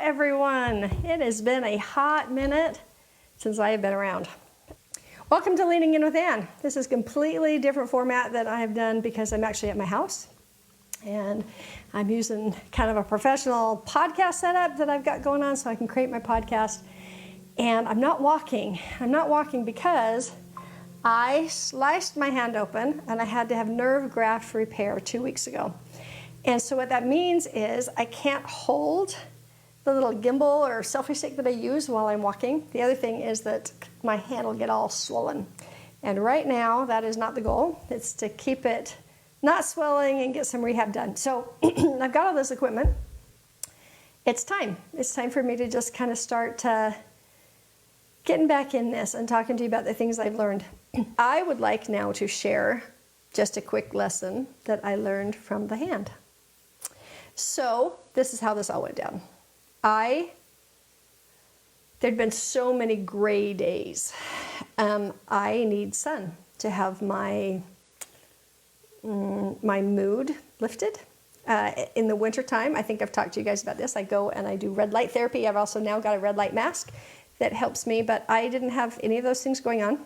everyone. It has been a hot minute since I have been around. Welcome to Leaning In with Ann. This is a completely different format than I have done because I'm actually at my house and I'm using kind of a professional podcast setup that I've got going on so I can create my podcast. And I'm not walking. I'm not walking because I sliced my hand open and I had to have nerve graft repair 2 weeks ago. And so what that means is I can't hold the little gimbal or selfie stick that I use while I'm walking. The other thing is that my hand will get all swollen. And right now, that is not the goal. It's to keep it not swelling and get some rehab done. So I've got all this equipment. It's time. It's time for me to just kind of start getting back in this and talking to you about the things I've learned. I would like now to share just a quick lesson that I learned from the hand. So this is how this all went down. There'd been so many gray days. I need sun to have my mood lifted. In the wintertime, I think I've talked to you guys about this. I go and I do red light therapy. I've also now got a red light mask that helps me, but I didn't have any of those things going on,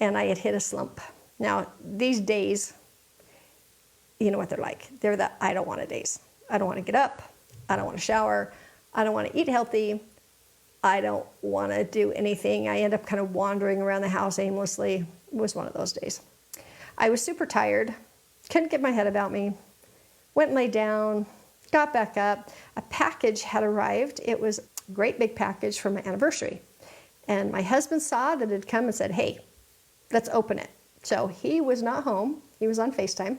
and I had hit a slump. Now, these days, you know what they're like. They're the I don't want it days. I don't want to get up. I don't want to shower. I don't want to eat healthy. I don't want to do anything. I end up kind of wandering around the house aimlessly. It was one of those days. I was super tired, couldn't get my head about me, went and laid down, got back up. A package had arrived. It was a great big package for my anniversary. And my husband saw that it had come and said, hey, let's open it. So he was not home. He was on FaceTime.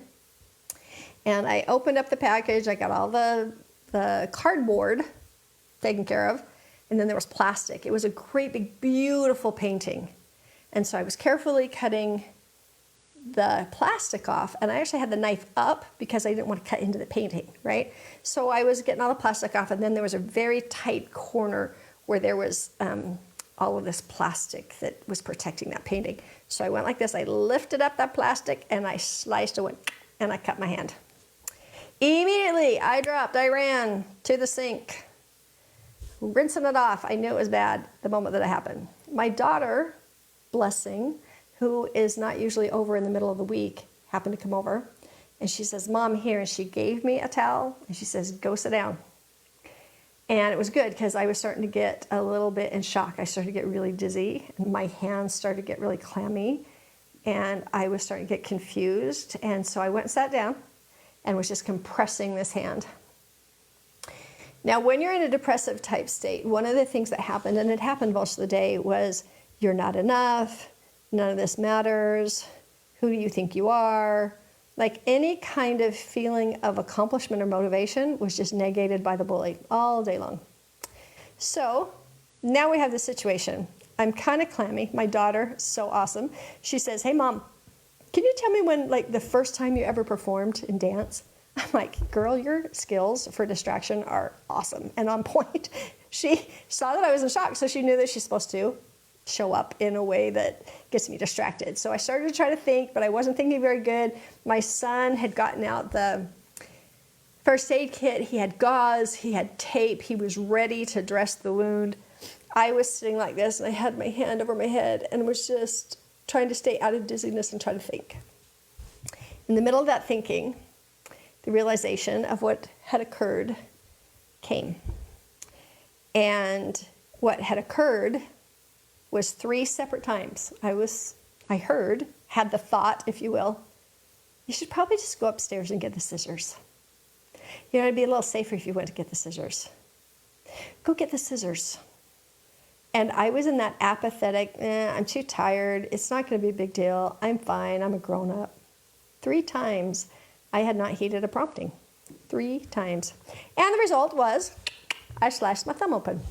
And I opened up the package. I got all the cardboard taken care of, and then there was plastic. It was a great big beautiful painting, and so I was carefully cutting the plastic off, and I actually had the knife up because I didn't want to cut into the painting, right? So I was getting all the plastic off, and then there was a very tight corner where there was all of this plastic that was protecting that painting. So I went like this. I lifted up that plastic and I sliced it, and I cut my hand. Immediately, I ran to the sink, rinsing it off. I knew it was bad the moment that it happened. My daughter, blessing, who is not usually over in the middle of the week, happened to come over. And she says, Mom, here. And she gave me a towel. And she says, go sit down. And it was good because I was starting to get a little bit in shock. I started to get really dizzy. And my hands started to get really clammy. And I was starting to get confused. And so I went and sat down and was just compressing this hand. Now, when you're in a depressive type state, one of the things that happened, and it happened most of the day, was you're not enough, none of this matters, who do you think you are? Like any kind of feeling of accomplishment or motivation was just negated by the bully all day long. So now we have this situation. I'm kind of clammy. My daughter, so awesome. She says, hey, Mom, can you tell me when, like, the first time you ever performed in dance? I'm like, girl, your skills for distraction are awesome and on point. She saw that I was in shock, so she knew that she's supposed to show up in a way that gets me distracted. So I started to try to think, but I wasn't thinking very good. My son had gotten out the first aid kit. He had gauze. He had tape. He was ready to dress the wound. I was sitting like this, and I had my hand over my head and was just trying to stay out of dizziness and try to think. In the middle of that thinking, the realization of what had occurred came. And what had occurred was 3 separate times. I had the thought, if you will, you should probably just go upstairs and get the scissors. You know, it'd be a little safer if you went to get the scissors. Go get the scissors. And I was in that apathetic, I'm too tired. It's not going to be a big deal. I'm fine. I'm a grown-up. 3 times I had not heeded a prompting. 3 times. And the result was I slashed my thumb open.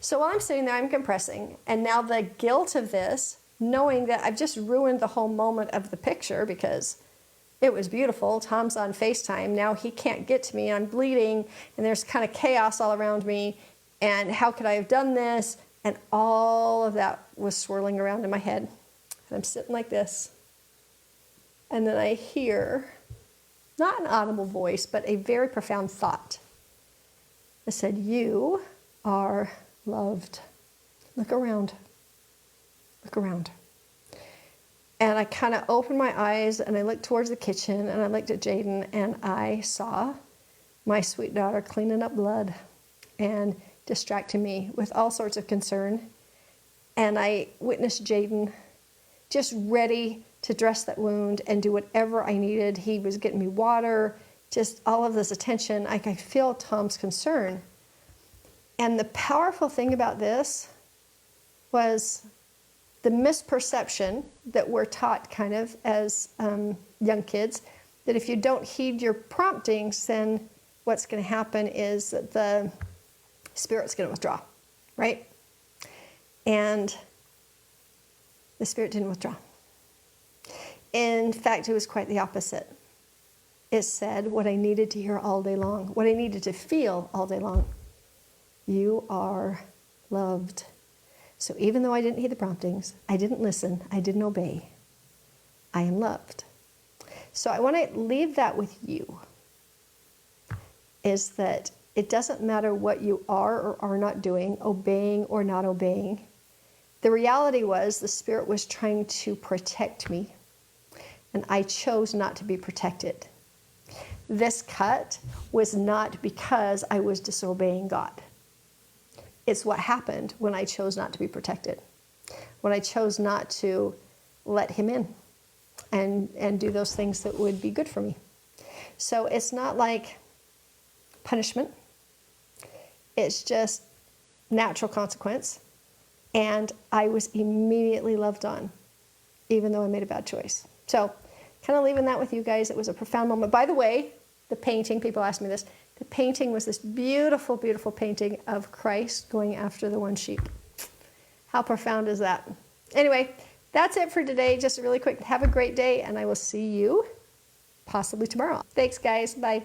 So while I'm sitting there, I'm compressing. And now the guilt of this, knowing that I've just ruined the whole moment of the picture because it was beautiful. Tom's on FaceTime. Now he can't get to me. I'm bleeding. And there's kind of chaos all around me. And how could I have done this? And all of that was swirling around in my head. And I'm sitting like this. And then I hear, not an audible voice, but a very profound thought. I said, you are loved. Look around. Look around. And I kind of opened my eyes and I looked towards the kitchen and I looked at Jaden and I saw my sweet daughter cleaning up blood and distracting me with all sorts of concern. And I witnessed Jaden just ready to dress that wound and do whatever I needed. He was getting me water, just all of this attention. I could feel Tom's concern. And the powerful thing about this was the misperception that we're taught kind of as young kids, that if you don't heed your promptings, then what's going to happen is that the Spirit's going to withdraw, right? And the Spirit didn't withdraw. In fact, it was quite the opposite. It said what I needed to hear all day long, what I needed to feel all day long. You are loved. So even though I didn't heed the promptings, I didn't listen, I didn't obey, I am loved. So I want to leave that with you, is that it doesn't matter what you are or are not doing, obeying or not obeying. The reality was the Spirit was trying to protect me, and I chose not to be protected. This cut was not because I was disobeying God. It's what happened when I chose not to be protected, when I chose not to let Him in and do those things that would be good for me. So it's not like punishment. It's just natural consequence. And I was immediately loved on, even though I made a bad choice. So kind of leaving that with you guys. It was a profound moment. By the way, the painting, people ask me this, the painting was this beautiful, beautiful painting of Christ going after the one sheep. How profound is that? Anyway, that's it for today. Just really quick, have a great day, and I will see you possibly tomorrow. Thanks, guys. Bye.